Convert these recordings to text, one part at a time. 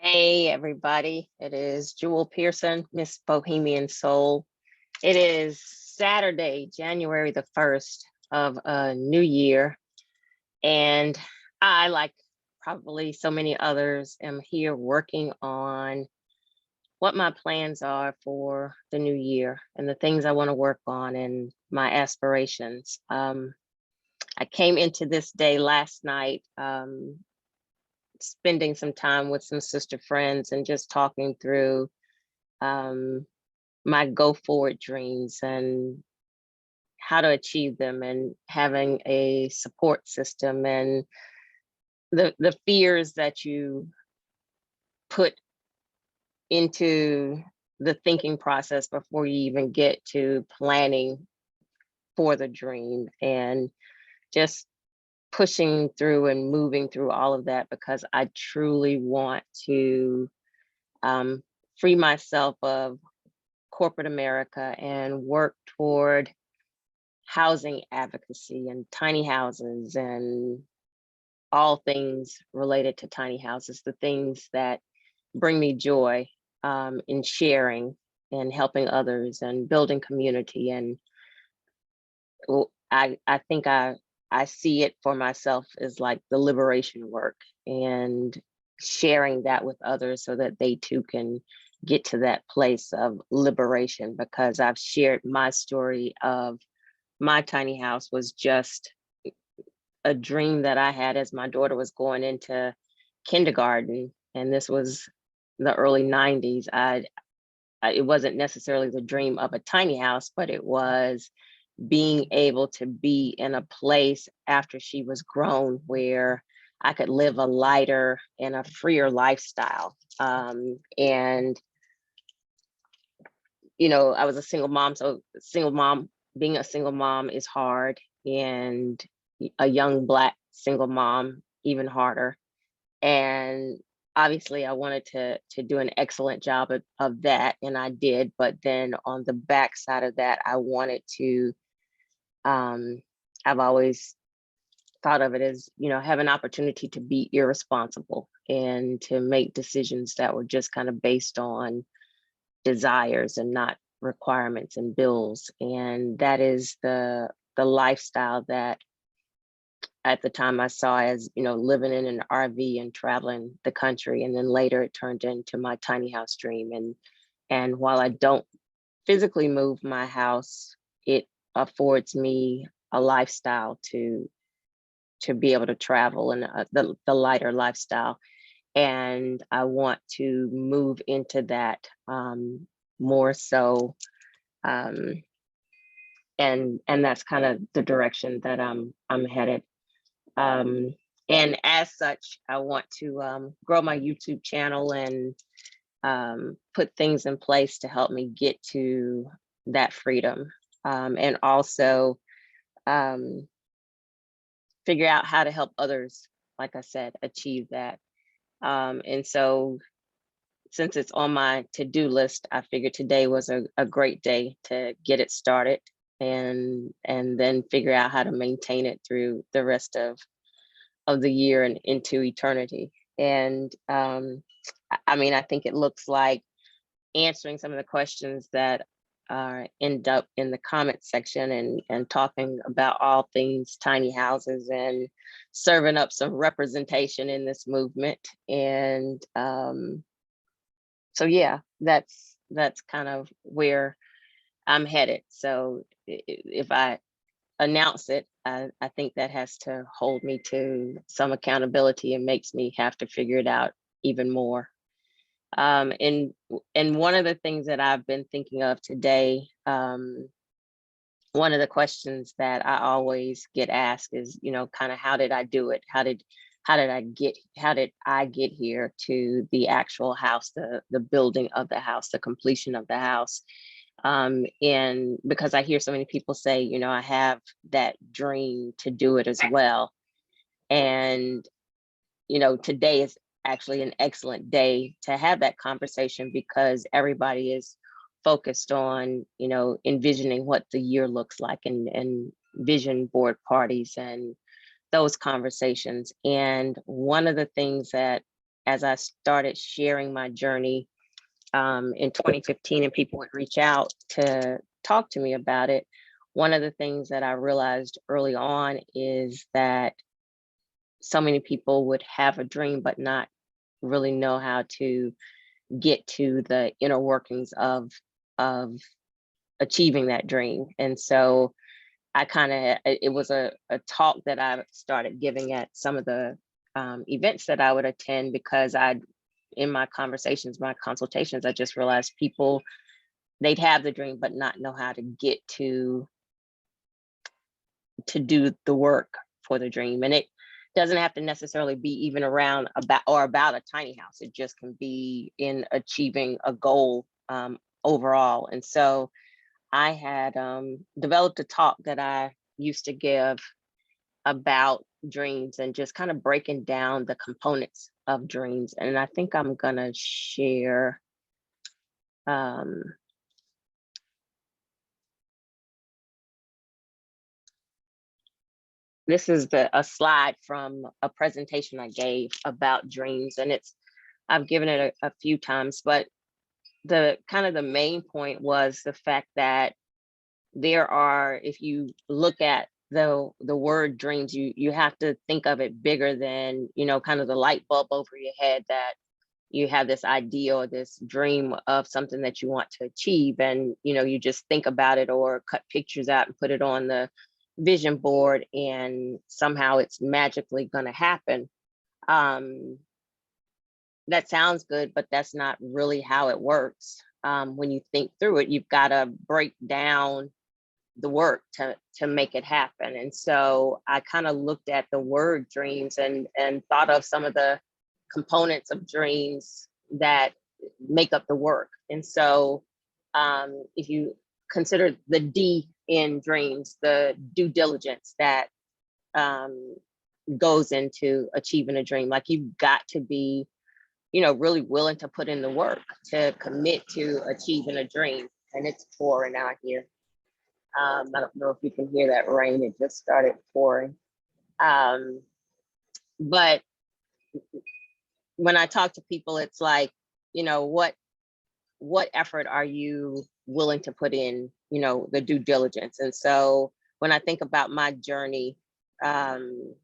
Hey everybody, it is Jewel Pearson, Miss Bohemian Soul. It is Saturday, January the 1st of a new year. And I, like probably so many others, am here working on what my plans are for the new year and the things I want to work on and my aspirations. I came into this day last night, spending some time with some sister friends and just talking through um, my go forward dreams and how to achieve them, and having a support system, and the fears that you put into the thinking process before you even get to planning for the dream, and just pushing through and moving through all of that, because I truly want to um, free myself of corporate America and work toward housing advocacy and tiny houses and all things related to tiny houses, the things that bring me joy, in sharing and helping others and building community. And I think I see it for myself as like the liberation work, and sharing that with others so that they too can get to that place of liberation, because I've shared my story of my tiny house was just a dream that I had as my daughter was going into kindergarten, and this was the early 90s. It wasn't necessarily the dream of a tiny house, but it was being able to be in a place after she was grown where I could live a lighter and a freer lifestyle. And I was a single mom, so being a single mom is hard, and a young Black single mom even harder. And obviously I wanted to do an excellent job of that, and I did. But then on the back side of that, I wanted to, I've always thought of it as, have an opportunity to be irresponsible and to make decisions that were just kind of based on desires and not requirements and bills. And that is the lifestyle that at the time I saw as, living in an RV and traveling the country. And then later it turned into my tiny house dream. And while I don't physically move my house, it affords me a lifestyle to be able to travel, and the lighter lifestyle. And I want to move into that, more so. Um, and that's kind of the direction that I'm headed. Um, and as such, I want to grow my YouTube channel and put things in place to help me get to that freedom, and also um, figure out how to help others, like I said, achieve that. And so, since it's on my to-do list, I figured today was a great day to get it started, and then figure out how to maintain it through the rest of the year and into eternity. And I mean, I think it looks like answering some of the questions that end up in the comment section, and talking about all things tiny houses, and serving up some representation in this movement. And so yeah, that's kind of where I'm headed. So if I announce it, I think that has to hold me to some accountability and makes me have to figure it out even more. And one of the things that I've been thinking of today, one of the questions that I always get asked is, kind of, how did I do it? How did I get here to the actual house, the building of the house, the completion of the house? And because I hear so many people say, I have that dream to do it as well. And, today is actually an excellent day to have that conversation, because everybody is focused on, envisioning what the year looks like, and vision board parties and those conversations. And one of the things that as I started sharing my journey in 2015 and people would reach out to talk to me about it, one of the things that I realized early on is that so many people would have a dream but not really know how to get to the inner workings of achieving that dream. And so I kind of, it was a talk that I started giving at some of the events that I would attend, because in my conversations, my consultations, I just realized people, they'd have the dream, but not know how to get to do the work for the dream. And it doesn't have to necessarily be even around about a tiny house. It just can be in achieving a goal overall. And so I had developed a talk that I used to give about dreams and just kind of breaking down the components of dreams. And I think I'm gonna share this is a slide from a presentation I gave about dreams, and I've given it a few times, but the kind of the main point was the fact that there are, if you look at the word dreams, you have to think of it bigger than, kind of the light bulb over your head, that you have this idea or this dream of something that you want to achieve, and you just think about it or cut pictures out and put it on the vision board and somehow it's magically going to happen. That sounds good, but that's not really how it works. When you think through it, you've got to break down the work to make it happen. And so I kind of looked at the word dreams and thought of some of the components of dreams that make up the work. And so if you consider the D in dreams, the due diligence that goes into achieving a dream, like you've got to be, really willing to put in the work to commit to achieving a dream. And it's pouring out here. I don't know if you can hear that rain. It just started pouring. But when I talk to people, it's like, what effort are you willing to put in, the due diligence? And so when I think about my journey and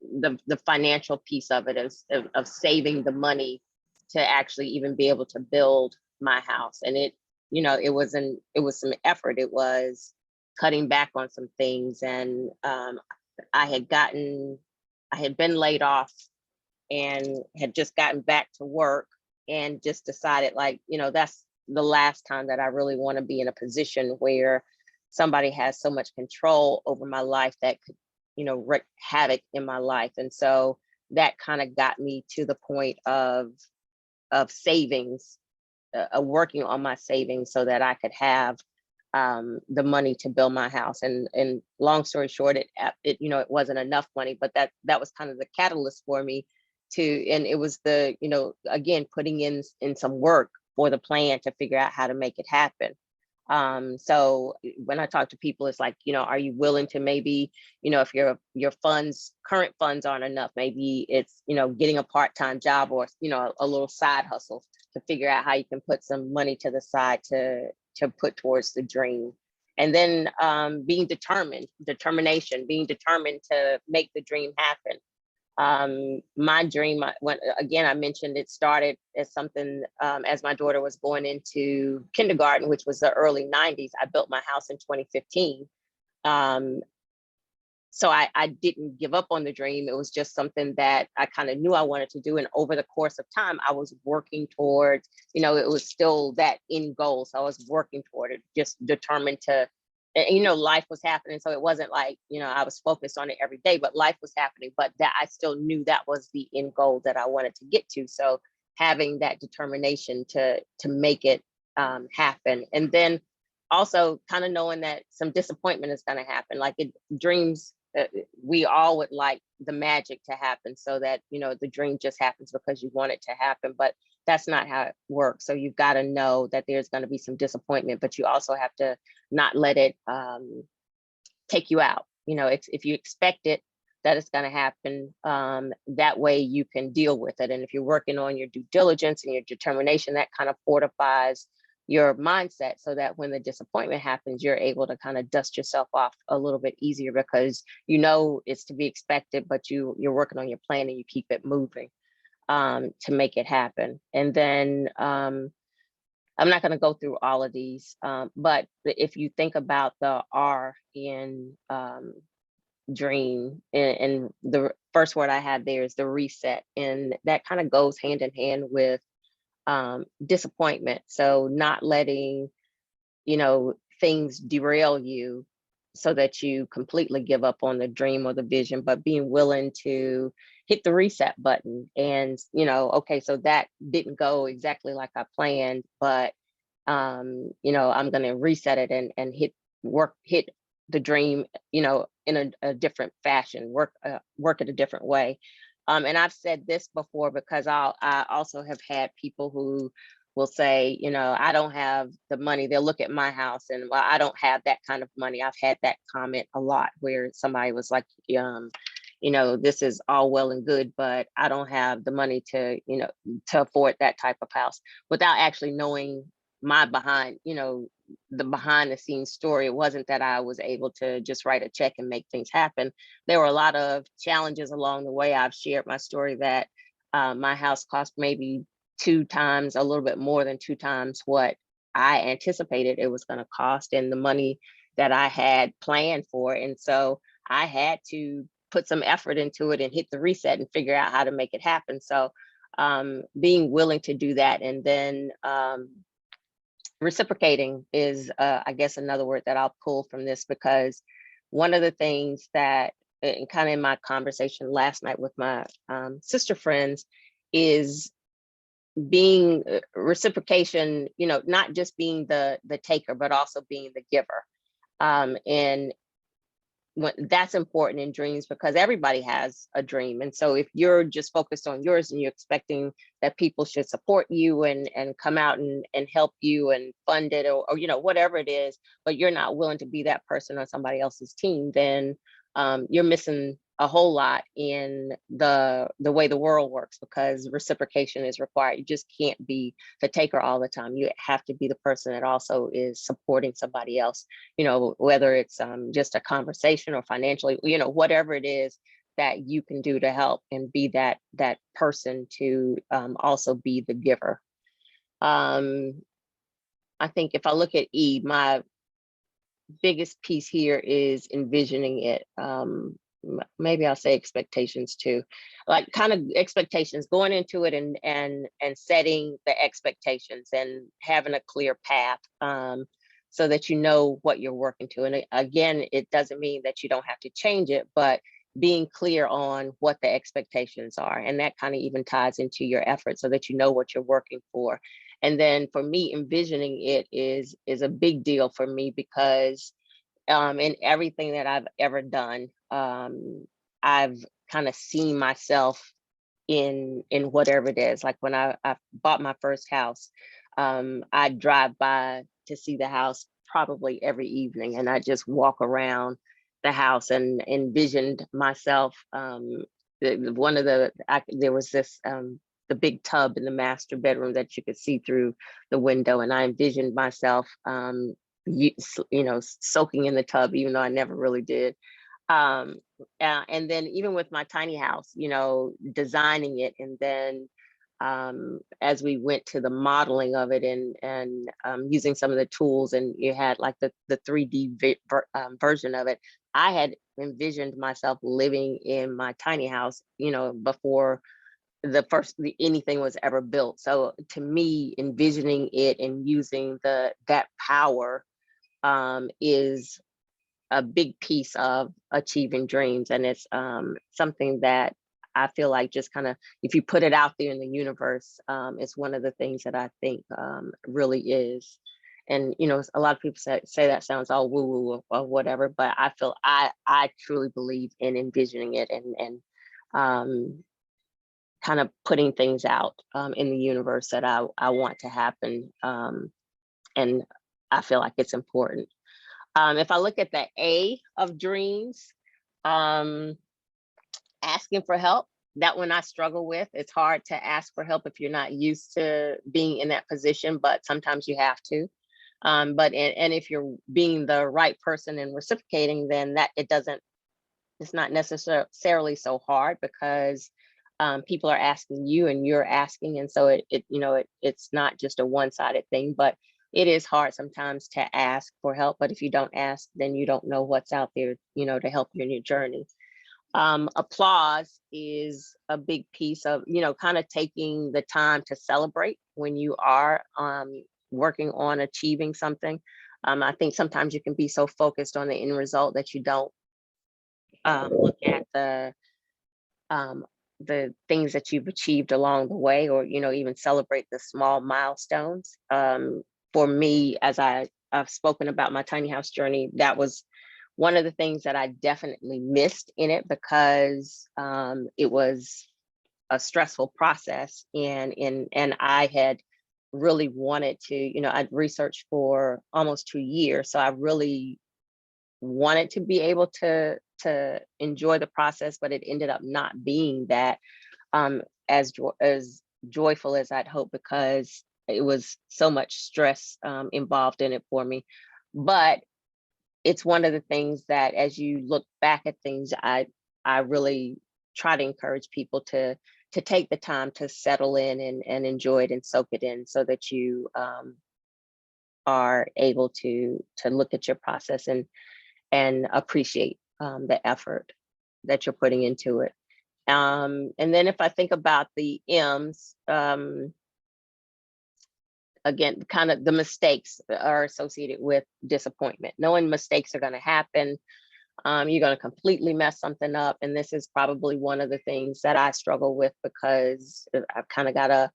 the financial piece of it is of saving the money to actually even be able to build my house. And it was some effort. It was cutting back on some things. And I had been laid off and had just gotten back to work and just decided, like, that's the last time that I really want to be in a position where somebody has so much control over my life that could, wreak havoc in my life. And so that kind of got me to the point of savings, working on my savings so that I could have the money to build my house. And long story short, it wasn't enough money, but that was kind of the catalyst for me and it was again, putting in some work for the plan to figure out how to make it happen. So when I talk to people, it's like, are you willing to maybe, if your current funds aren't enough, maybe it's, getting a part-time job or, a little side hustle to figure out how you can put some money to the side to put towards the dream. And then being determined to make the dream happen. My dream, I mentioned it started as something, as my daughter was going into kindergarten, which was the early 90s. I built my house in 2015. So I didn't give up on the dream. It was just something that I kind of knew I wanted to do. And over the course of time, I was working towards, it was still that end goal. So I was working toward it, just determined to, and, life was happening. So it wasn't like, I was focused on it every day, but life was happening. But that I still knew that was the end goal that I wanted to get to. So having that determination to make it happen. And then also kind of knowing that some disappointment is going to happen. Like dreams, we all would like the magic to happen so that, the dream just happens because you want it to happen, but that's not how it works. So you've got to know that there's going to be some disappointment, but you also have to not let it take you out. If you expect it, that it's going to happen. That way you can deal with it. And if you're working on your due diligence and your determination, that kind of fortifies your mindset so that when the disappointment happens, you're able to kind of dust yourself off a little bit easier because you know it's to be expected, but you're working on your plan and you keep it moving to make it happen. And then I'm not going to go through all of these, but if you think about the R in dream, and the first word I had there is the reset, and that kind of goes hand in hand with disappointment. So not letting, things derail you so that you completely give up on the dream or the vision, but being willing to hit the reset button and, okay, so that didn't go exactly like I planned, but I'm going to reset it and hit the dream, in a different fashion, work it a different way. And I've said this before because I also have had people who will say, I don't have the money. They'll look at my house and, well, I don't have that kind of money. I've had that comment a lot where somebody was like, this is all well and good, but I don't have the money to afford that type of house, without actually knowing my the behind the scenes story. It wasn't that I was able to just write a check and make things happen. There were a lot of challenges along the way. I've shared my story that my house cost maybe 2 times, a little bit more than 2 times what I anticipated it was going to cost and the money that I had planned for. And so I had to put some effort into it and hit the reset and figure out how to make it happen. So being willing to do that, and then reciprocating is, I guess, another word that I'll pull from this, because one of the things that, and kind of in my conversation last night with my sister friends, is being reciprocation, not just being the taker, but also being the giver. And that's important in dreams because everybody has a dream. And so if you're just focused on yours and you're expecting that people should support you and come out and help you and fund it, or whatever it is, but you're not willing to be that person on somebody else's team, then you're missing a whole lot in the way the world works, because reciprocation is required. You just can't be the taker all the time. You have to be the person that also is supporting somebody else, whether it's just a conversation or financially, whatever it is that you can do to help, and be that person to also be the giver. I think if I look at E, my biggest piece here is envisioning it. Maybe I'll say expectations too, like kind of expectations, going into it and setting the expectations and having a clear path, so that you know what you're working to. And again, it doesn't mean that you don't have to change it, but being clear on what the expectations are, and that kind of even ties into your effort so that you know what you're working for. And then for me, envisioning it is a big deal for me, because in everything that I've ever done, I've kind of seen myself in whatever it is. Like when I bought my first house, I drive by to see the house probably every evening, and I just walk around the house and envisioned myself. There was this the big tub in the master bedroom that you could see through the window, and I envisioned myself soaking in the tub, even though I never really did. And then even with my tiny house, designing it, and then as we went to the modeling of it and using some of the tools, and you had like the 3D version of it, I had envisioned myself living in my tiny house, before anything was ever built. So to me, envisioning it and using that power is a big piece of achieving dreams. And it's something that I feel like just kind of, if you put it out there in the universe, it's one of the things that I think really is. And, a lot of people say that sounds all woo woo or whatever, but I feel I truly believe in envisioning it and kind of putting things out in the universe that I want to happen. And I feel like it's important. If I look at the A of dreams, asking for help, that one I struggle with. It's hard to ask for help if you're not used to being in that position, but sometimes you have to. And if you're being the right person and reciprocating, then that it's not necessarily so hard, because people are asking you and you're asking, and so it's not just a one-sided thing. But it is hard sometimes to ask for help. But if you don't ask, then you don't know what's out there, to help you in your journey. Applause is a big piece of, kind of taking the time to celebrate when you are working on achieving something. I think sometimes you can be so focused on the end result that you don't look at the things that you've achieved along the way, or even celebrate the small milestones. For me, as I've spoken about my tiny house journey, that was one of the things that I definitely missed in it, because it was a stressful process, and I had really wanted to, I'd researched for almost 2 years, so I really wanted to be able to enjoy the process, but it ended up not being that as joyful as I'd hoped, because it was so much stress involved in it for me. But it's one of the things that, as you look back at things, I really try to encourage people to take the time to settle in and enjoy it and soak it in, so that you are able to look at your process and appreciate the effort that you're putting into it. And then if I think about the M's, again, kind of the mistakes are associated with disappointment. Knowing mistakes are going to happen. You're going to completely mess something up. And this is probably one of the things that I struggle with, because I've kind of got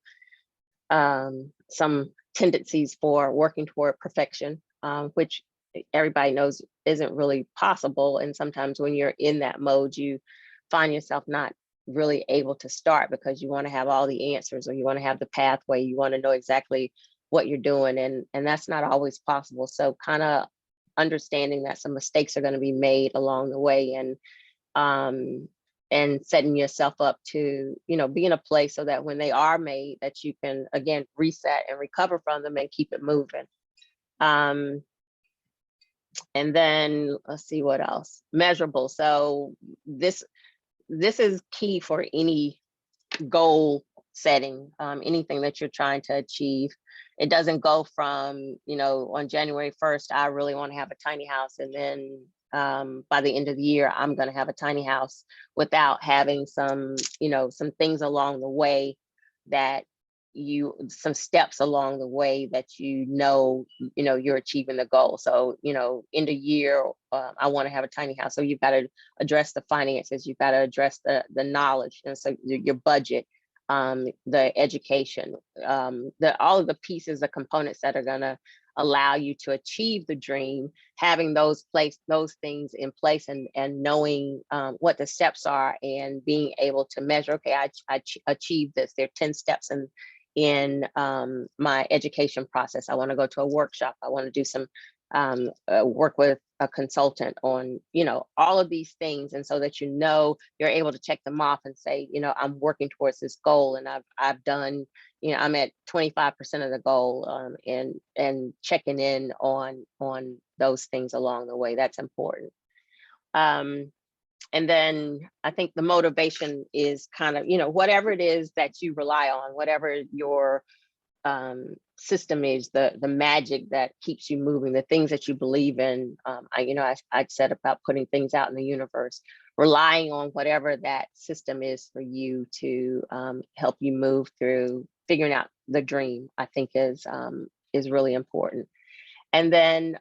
some tendencies for working toward perfection, which everybody knows isn't really possible. And sometimes when you're in that mode, you find yourself not really able to start, because you want to have all the answers, or you want to have the pathway, you want to know exactly what you're doing, and that's not always possible. So kind of understanding that some mistakes are going to be made along the way, and setting yourself up to be in a place so that when they are made, that you can again reset and recover from them and keep it moving. And then let's see what else. Measurable. So this is key for any goal setting, anything that you're trying to achieve. It doesn't go from, on January 1st, I really want to have a tiny house, and then by the end of the year, I'm going to have a tiny house, without having some things along the way, some steps along the way that you're achieving the goal. So end of year, I want to have a tiny house, so you've got to address the finances, you've got to address the knowledge, and so your budget, the education, all of the pieces, the components that are going to allow you to achieve the dream, having those things in place, and knowing what the steps are, and being able to measure, okay, I achieved this. There are 10 steps in my education process. I want to go to a workshop. I want to do some work with a consultant on, all of these things. And so that, you're able to check them off and say, I'm working towards this goal, and I've done, I'm at 25% of the goal, and checking in on those things along the way. That's important. And then I think the motivation is kind of, whatever it is that you rely on, whatever your system is, the magic that keeps you moving, the things that you believe in. I said about putting things out in the universe, relying on whatever that system is for you to help you move through figuring out the dream, I think is really important. And then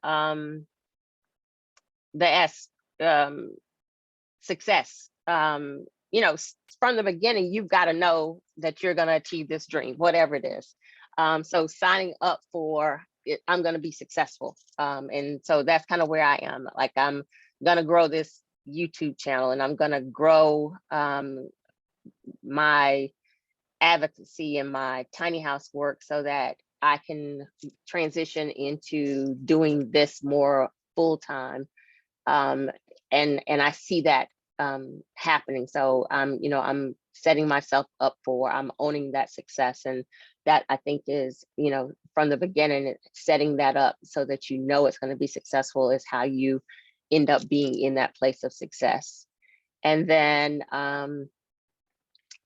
the S, success. From the beginning, you've got to know that you're going to achieve this dream, whatever it is. So signing up for it, I'm going to be successful. And so that's kind of where I am. Like, I'm going to grow this YouTube channel, and I'm going to grow my advocacy and my tiny house work, so that I can transition into doing this more full time. And I see that happening. So I'm setting myself up for, I'm owning that success. And that, I think, is, from the beginning, setting that up so that it's going to be successful is how you end up being in that place of success. And then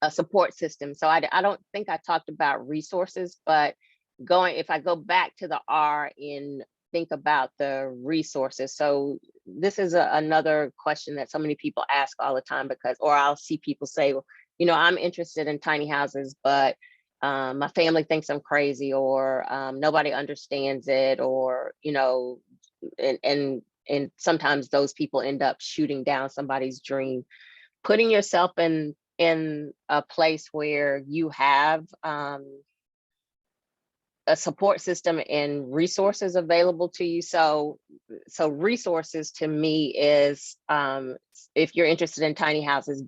a support system. So I don't think I talked about resources, but if I go back to the R in think about the resources. So this is another question that so many people ask all the time, or I'll see people say, well, I'm interested in tiny houses, but my family thinks I'm crazy, or nobody understands it, or, and sometimes those people end up shooting down somebody's dream. Putting yourself in a place where you have a support system and resources available to you. So resources to me is, if you're interested in tiny houses,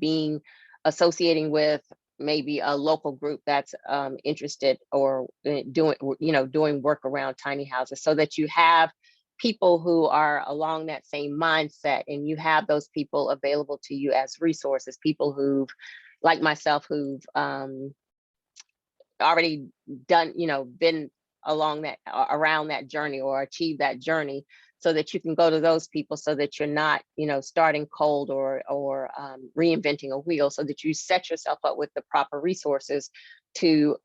associating with maybe a local group that's interested, or doing work around tiny houses, so that you have people who are along that same mindset, and you have those people available to you as resources, people who've, like myself, who've already done, been around that journey, or achieved that journey, so that you can go to those people, so that you're not, starting cold, or reinventing a wheel, so that you set yourself up with the proper resources to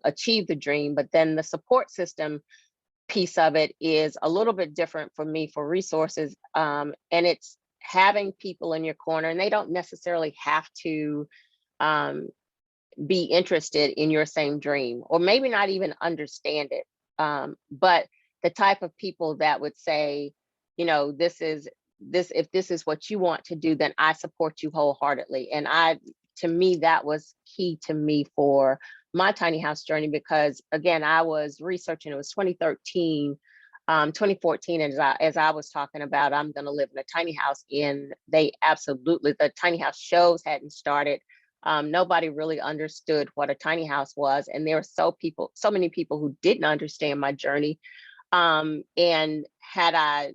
achieve the dream. But then the support system piece of it is a little bit different for me for resources. And it's having people in your corner, and they don't necessarily have to be interested in your same dream, or maybe not even understand it. But the type of people that would say, if this is what you want to do, then I support you wholeheartedly. And to me, that was key to me for my tiny house journey, because again, I was researching, it was 2013, 2014, as I was talking about, I'm going to live in a tiny house, and the tiny house shows hadn't started. Nobody really understood what a tiny house was, and there were so many people who didn't understand my journey. And had I,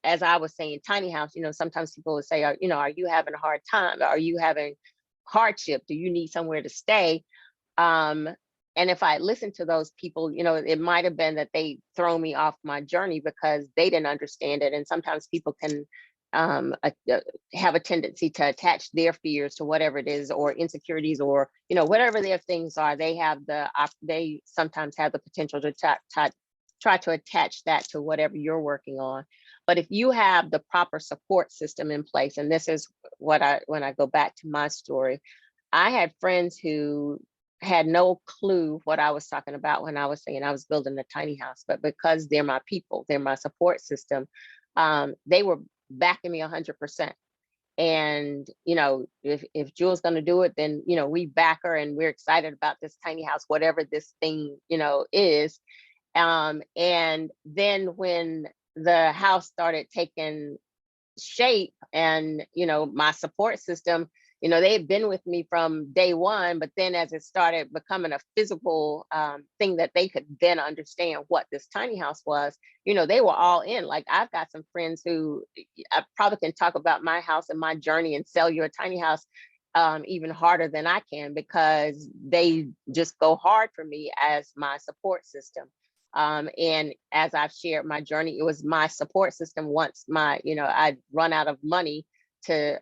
as I was saying, tiny house, sometimes people would say, are you having a hard time? Are you having hardship? Do you need somewhere to stay? And if I listened to those people, it might have been that they throw me off my journey because they didn't understand it. And sometimes people can have a tendency to attach their fears to whatever it is, or insecurities, or whatever their things are. They sometimes have the potential to try to attach that to whatever you're working on. But if you have the proper support system in place, and this is when I go back to my story, I had friends who had no clue what I was talking about when I was saying I was building a tiny house, but because they're my people, they're my support system, they were backing me 100%. And if Jewel's going to do it, then we back her, and we're excited about this tiny house, whatever this thing is. And then when the house started taking shape, and my support system, they had been with me from day one, but then as it started becoming a physical thing that they could then understand what this tiny house was, they were all in. Like, I've got some friends who I probably can talk about my house and my journey and sell you a tiny house even harder than I can, because they just go hard for me as my support system. And as I've shared my journey, it was my support system. Once I'd run out of money to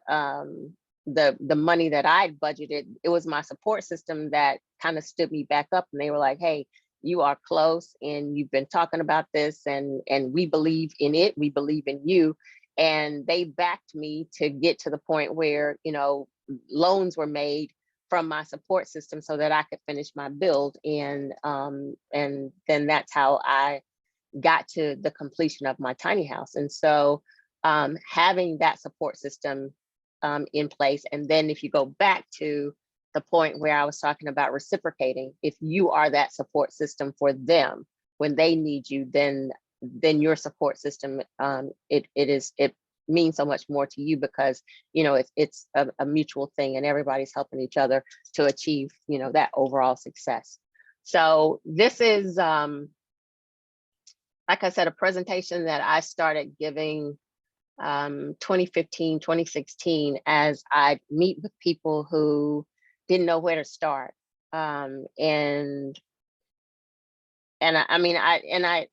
the money that I'd budgeted, it was my support system that kind of stood me back up. And they were like, hey, you are close, and you've been talking about this, and we believe in it. We believe in you. And they backed me to get to the point where, loans were made from my support system so that I could finish my build. And then that's how I got to the completion of my tiny house. And so having that support system in place. And then if you go back to the point where I was talking about reciprocating, if you are that support system for them when they need you, then your support system, it means so much more to you, because it's a mutual thing, and everybody's helping each other to achieve that overall success. So this is like I said, a presentation that I started giving 2015, 2016, as I meet with people who didn't know where to start. And I mean, I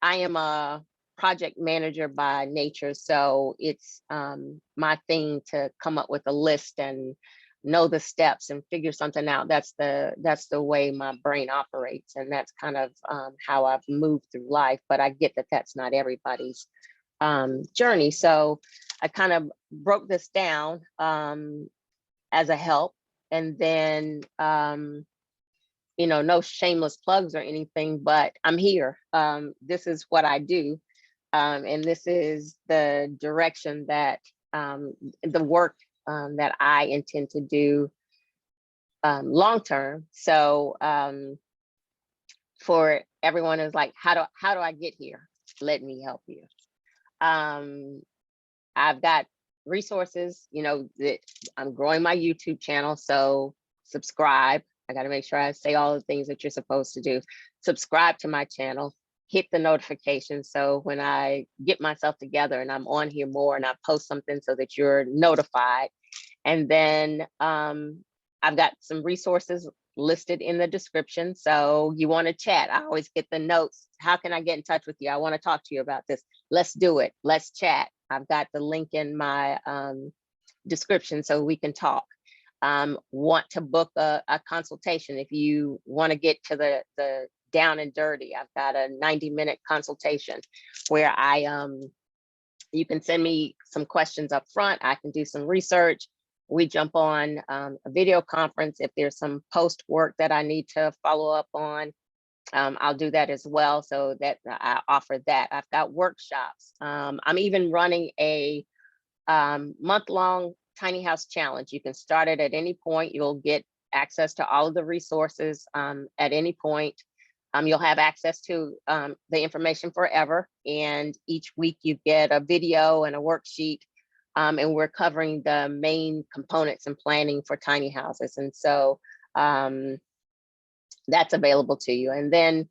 am a project manager by nature, so it's my thing to come up with a list and know the steps and figure something out. That's the way my brain operates, and that's kind of how I've moved through life. But I get that that's not everybody's journey, so I kind of broke this down as a help, and then no shameless plugs or anything, but I'm here. This is what I do. And this is the direction that the work that I intend to do long term. So for everyone who's like, how do I get here? Let me help you. I've got resources, that I'm growing my YouTube channel. So subscribe. I got to make sure I say all the things that you're supposed to do. Subscribe to my channel, hit the notifications. So when I get myself together and I'm on here more and I post something so that you're notified. And then I've got some resources listed in the description. So you want to chat, I always get the notes. How can I get in touch with you? I want to talk to you about this. Let's do it. Let's chat. I've got the link in my description so we can talk. Want to book a consultation. If you want to get to the down and dirty, I've got a 90-minute consultation where you can send me some questions up front. I can do some research. We jump on a video conference. If there's some post work that I need to follow up on, I'll do that as well. So that I offer that. I've got workshops. I'm even running a month-long tiny house challenge. You can start it at any point. You'll get access to all of the resources at any point. You'll have access to the information forever. And each week you get a video and a worksheet. And we're covering the main components and planning for tiny houses. And so that's available to you. And then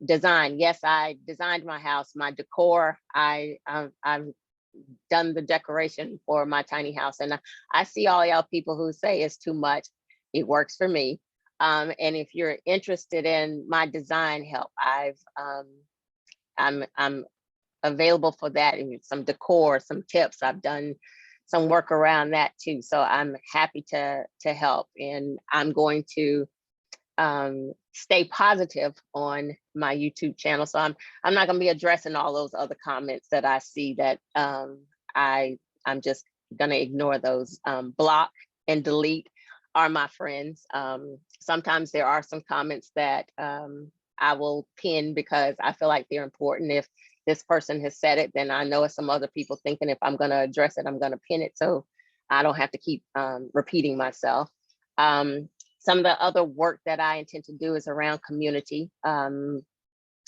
design. Yes, I designed my house, my decor. I've done the decoration for my tiny house. And I see all y'all people who say it's too much. It works for me. And if you're interested in my design help, I'm available for that, and some decor, some tips. I've done some work around that too. So I'm happy to help, and I'm going to stay positive on my YouTube channel. So I'm not going to be addressing all those other comments that I see that I'm just going to ignore those. Block and delete are my friends. Sometimes there are some comments that I will pin because I feel like they're important. If this person has said it, then I know it's some other people thinking if I'm going to address it, I'm going to pin it so I don't have to keep repeating myself. Some of the other work that I intend to do is around community. When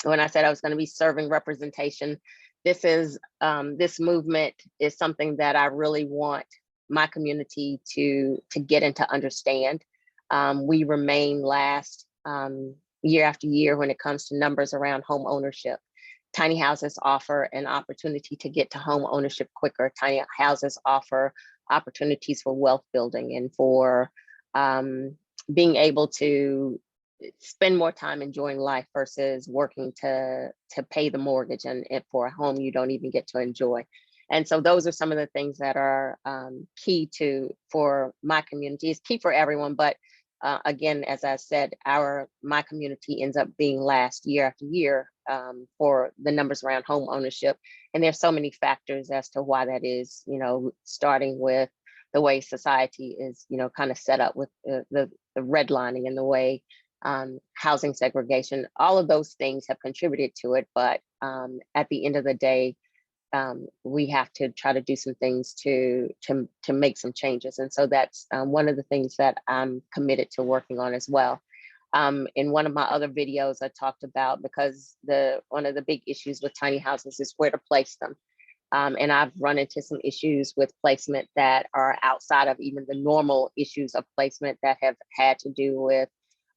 I said I was going to be serving representation, this movement is something that I really want my community to get and to understand. We remain last year after year when it comes to numbers around home ownership. Tiny houses offer an opportunity to get to home ownership quicker. Tiny houses offer opportunities for wealth building and for being able to spend more time enjoying life versus working to pay the mortgage and for a home you don't even get to enjoy. And so those are some of the things that are key for my community. It's key for everyone, but again, as I said, my community ends up being last year after year for the numbers around home ownership. And there's so many factors as to why that is, starting with the way society is, kind of set up with the redlining and the way housing segregation, all of those things have contributed to it. But at the end of the day, we have to try to do some things to make some changes. And so that's one of the things that I'm committed to working on as well. In one of my other videos, I talked about, because one of the big issues with tiny houses is where to place them. And I've run into some issues with placement that are outside of even the normal issues of placement that have had to do with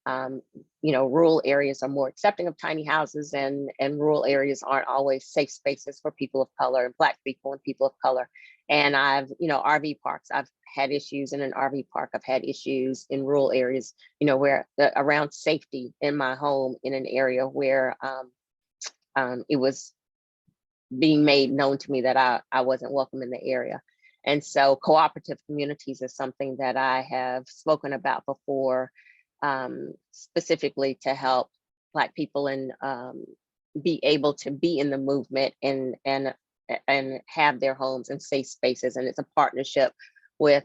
rural areas are more accepting of tiny houses, and rural areas aren't always safe spaces for people of color and Black people and people of color. And RV parks, I've had issues in an RV park. I've had issues in rural areas, where around safety in my home in an area where it was being made known to me that I wasn't welcome in the area. And so cooperative communities is something that I have spoken about before, specifically to help Black people and be able to be in the movement and have their homes and safe spaces. And it's a partnership with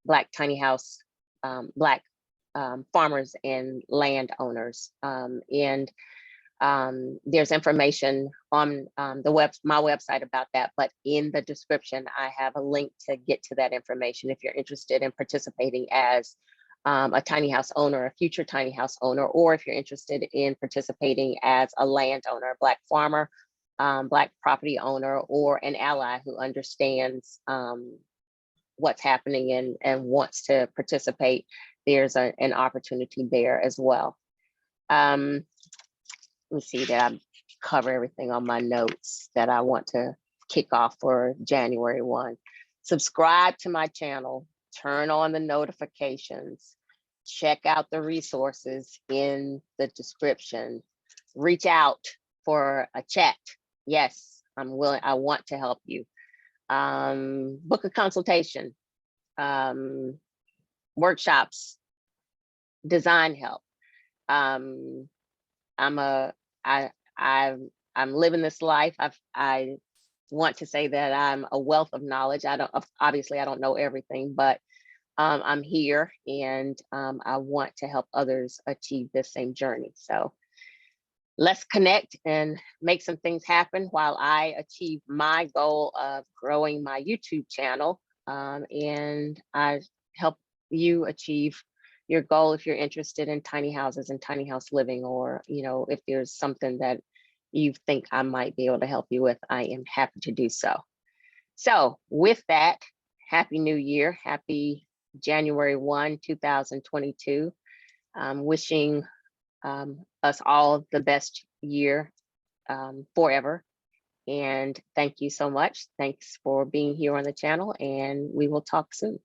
Black tiny house, Black farmers and landowners. And there's information on my website about that, but in the description, I have a link to get to that information if you're interested in participating as a tiny house owner, a future tiny house owner, or if you're interested in participating as a landowner, a Black farmer, Black property owner, or an ally who understands what's happening and wants to participate. There's an opportunity there as well. Let me see that I cover everything on my notes that I want to kick off for January 1. Subscribe to my channel, turn on the notifications, check out the resources in the description, reach out for a chat. Yes, I'm willing, I want to help you. Book a consultation, workshops, design help. I'm living this life. I want to say that I'm a wealth of knowledge. Obviously I don't know everything, but I'm here and I want to help others achieve this same journey. So let's connect and make some things happen while I achieve my goal of growing my YouTube channel. And I help you achieve your goal if you're interested in tiny houses and tiny house living, or if there's something that you think I might be able to help you with, I am happy to do so. So with that, Happy New Year, happy January 1, 2022. Wishing us all the best year forever. And thank you so much. Thanks for being here on the channel, and we will talk soon.